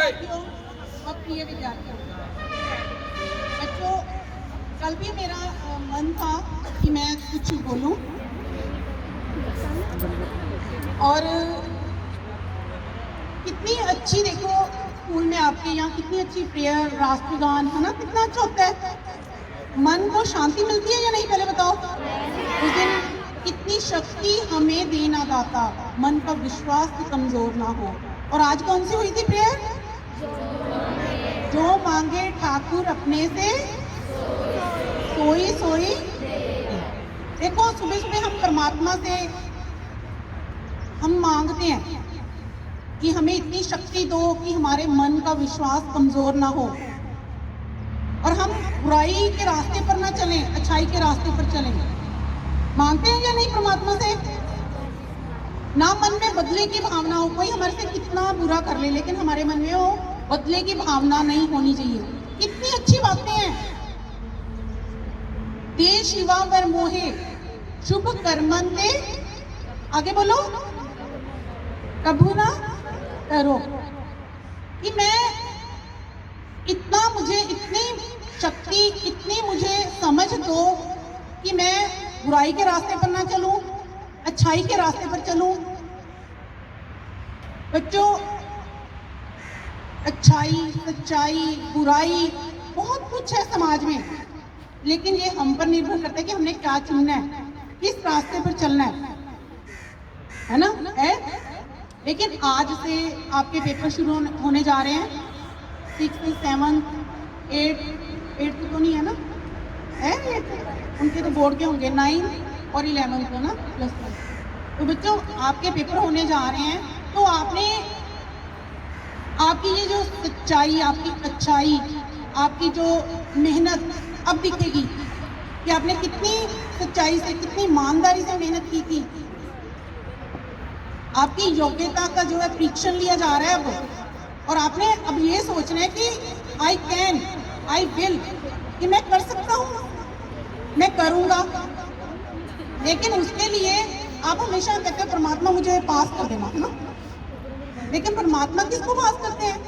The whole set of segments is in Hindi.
विद्यार्थियों और प्रिय विद्यार्थियों, बच्चों, कल भी मेरा मन था कि मैं कुछ बोलूं और कितनी अच्छी, देखो स्कूल में आपके यहाँ कितनी अच्छी प्रेयर, राष्ट्रगान है ना, कितना अच्छा होता है। मन को शांति मिलती है या नहीं, पहले बताओ। उस दिन कितनी शक्ति हमें देना दाता, मन का विश्वास कमजोर ना हो। और आज कौन सी हुई थी प्रेयर? जो मांगे ठाकुर अपने से सोई सोई। देखो सुबह सुबह हम परमात्मा से हम मांगते हैं कि हमें इतनी शक्ति दो कि हमारे मन का विश्वास कमजोर ना हो और हम बुराई के रास्ते पर ना चलें, अच्छाई के रास्ते पर चलें। मांगते हैं या नहीं परमात्मा से? ना मन में बदले की भावना हो, कोई हमारे से कितना बुरा कर ले लेकिन हमारे मन में वो बदले की भावना नहीं होनी चाहिए। कितनी अच्छी बातें हैं। दे शिवा वर मोहे शुभ कर्मन दे, आगे बोलो, कभू ना करो। कि मैं इतना, मुझे इतनी शक्ति, इतनी मुझे समझ दो कि मैं बुराई के रास्ते पर ना चलूं, अच्छाई के रास्ते पर चलूं। बच्चों, अच्छाई, सच्चाई, बुराई बहुत कुछ है समाज में, लेकिन ये हम पर निर्भर करता है कि हमने क्या चुनना है, किस रास्ते पर चलना है ना? है। लेकिन आज से आपके पेपर शुरू होने जा रहे हैं। 6th, 7th, 8th तो नहीं है ना? है 8th, उनके तो बोर्ड के होंगे 9th और 11th को ना, +1। तो बच्चों आपके पेपर होने जा रहे हैं, तो आपने आपकी ये जो सच्चाई, आपकी अच्छाई, आपकी जो मेहनत अब दिखेगी कि आपने कितनी सच्चाई से, कितनी ईमानदारी से मेहनत की थी। आपकी योग्यता का जो है परीक्षण लिया जा रहा है अब, और आपने अब ये सोचना है कि आई कैन, आई विल, कि मैं कर सकता हूँ, मैं करूँगा। लेकिन उसके लिए आप हमेशा कहते हैं परमात्मा मुझे पास कर देना, है ना? लेकिन परमात्मा किसको पास करते हैं?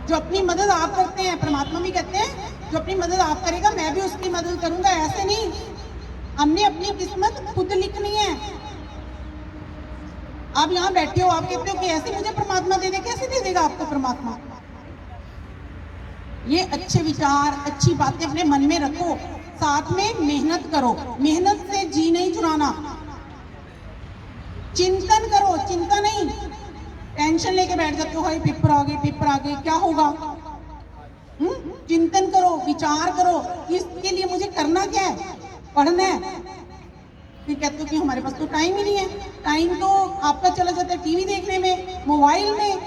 जो अपनी मदद आप करते हैं। परमात्मा भी कहते हैं जो अपनी मदद आप करेगा मैं भी उसकी मदद करूंगा। ऐसे नहीं, हमने अपनी किस्मत खुद लिखनी है। आप यहाँ बैठे हो, आप कहते हो कि ऐसे मुझे परमात्मा दे दे, कैसे दे देगा आपको परमात्मा? ये अच्छे विचार, अच्छी बातें अपने मन में रखो, साथ में मेहनत करो। मेहनत से जी नहीं चुराना, चिंतन करो, चिंता नहीं। टेंशन लेके बैठ जाते हो, हाय पेपर आ गए, पेपर आ गए, क्या होगा? चिंतन करो, विचार करो कि इसके लिए मुझे करना क्या है, पढ़ना है। फिर कहते हो कि हमारे पास तो टाइम ही नहीं है। टाइम तो आपका चला जाता है टीवी देखने में, मोबाइल में।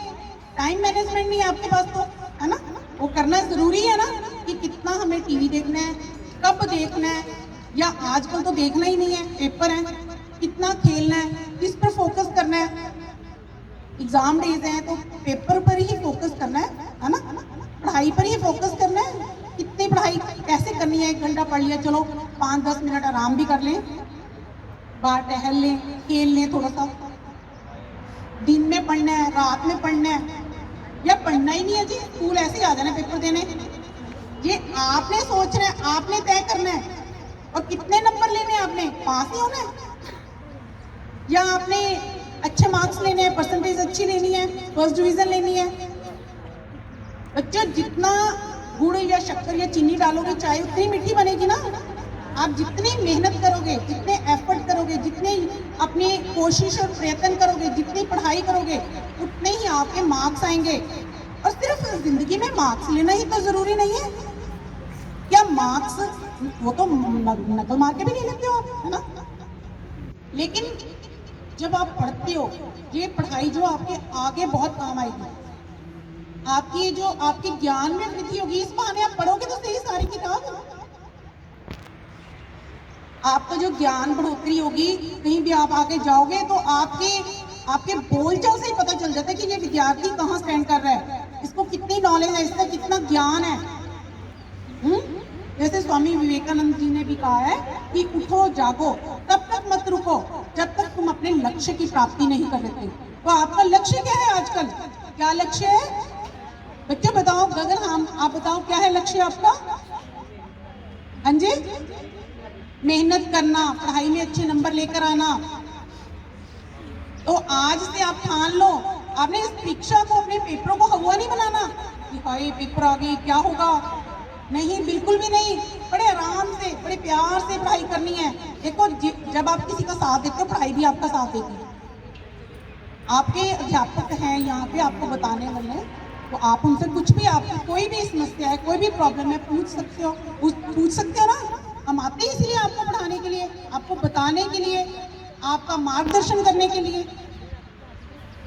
टाइम मैनेजमेंट नहीं है आपके पास, तो है ना? वो करना जरूरी है ना कि कितना हमें टीवी देखना है, कब देखना है, या आजकल तो देखना ही नहीं है, पेपर है। कितना खेलना है, किस पर फोकस करना है। एग्जाम डेज हैं तो पेपर पर ही फोकस करना है ना? पढ़ाई पर ही फोकस करना है। कितनी पढ़ाई कैसे करनी है? 1 घंटा पढ़ लिया, चलो 5-10 मिनट आराम भी कर लें, बाहर टहल लें, खेल लें थोड़ा सा। दिन में पढ़ना है, रात में पढ़ना है, या पढ़ना ही नहीं है जी, स्कूल ऐसे ही आ जाना पेपर देने। ये आपने सोचना है, आपने तय करना है। और कितने नंबर लेने हैं आपने? पास ही होना है, या आपने अच्छे मार्क्स लेने हैं, परसेंटेज अच्छी लेनी है, फर्स्ट डिवीजन लेनी है। बच्चों, जितना गुड़ या शक्कर या चीनी डालोगे चाय उतनी मीठी बनेगी ना। आप जितनी मेहनत करोगे, जितने एफर्ट करोगे, जितने अपनी कोशिश और प्रयत्न करोगे, जितनी पढ़ाई करोगे, उतने ही आपके मार्क्स आएंगे। और सिर्फ जिंदगी में मार्क्स लेना ही तो जरूरी नहीं है। क्या मार्क्स वो तो नकल मार के भी नहीं लेते हो आप, है ना? लेकिन जब आप पढ़ते हो, ये पढ़ाई जो आपके आगे बहुत काम आएगी, आपकी जो आपके ज्ञान में वृद्धि होगी। इस बहाने आप पढ़ोगे तो सही सारी किताब, आपका जो ज्ञान बढ़ोतरी होगी। कहीं भी आप आगे जाओगे तो आपके बोलचाल से ही पता चल जाता है कि ये विद्यार्थी कहाँ स्टैंड कर रहा है, इसको कितनी नॉलेज है, इसका कितना ज्ञान है। जैसे स्वामी विवेकानंद जी ने भी कहा है कि उठो जागो, तब तक मत रुको जब तक तुम अपने लक्ष्य की प्राप्ति नहीं कर लेते। तो आपका लक्ष्य क्या है आजकल? क्या लक्ष्य है बच्चों? बताओ गगन, हम आप बताओ क्या है लक्ष्य आपका? हाँ जी, मेहनत करना, पढ़ाई में अच्छे नंबर लेकर आना। तो आज से आप ठान लो, आपने इस परीक्षा को, अपने पेपरों को हवा नहीं बनाना कि हाय पेपर आ गई क्या होगा। नहीं, बिल्कुल भी नहीं। बड़े आराम से, बड़े प्यार से पढ़ाई करनी है। देखो जब आप किसी का साथ देते हो, पढ़ाई भी आपका साथ देगी। आपके अध्यापक हैं यहाँ पे आपको बताने वाले, तो आप उनसे कुछ भी, आपकी कोई भी समस्या है, कोई भी प्रॉब्लम है, पूछ सकते हो, पूछ सकते हो ना। हम आते हैं इसलिए आपको पढ़ाने के लिए, आपको बताने के लिए, आपका मार्गदर्शन करने के लिए।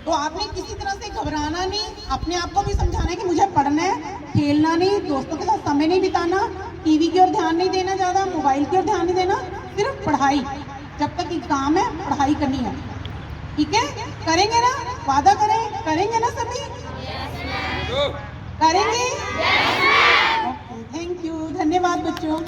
तो आपने किसी तरह से घबराना नहीं, अपने आप को भी समझाना है कि मुझे पढ़ना है, खेलना नहीं, दोस्तों के साथ समय नहीं बिताना, टीवी की ओर ध्यान नहीं देना, ज़्यादा मोबाइल की ओर ध्यान नहीं देना, सिर्फ पढ़ाई। जब तक एग्जाम है पढ़ाई करनी है, ठीक है? करेंगे ना? वादा करें, करेंगे ना सभी? करेंगे? ओके, थैंक यू, धन्यवाद बच्चों।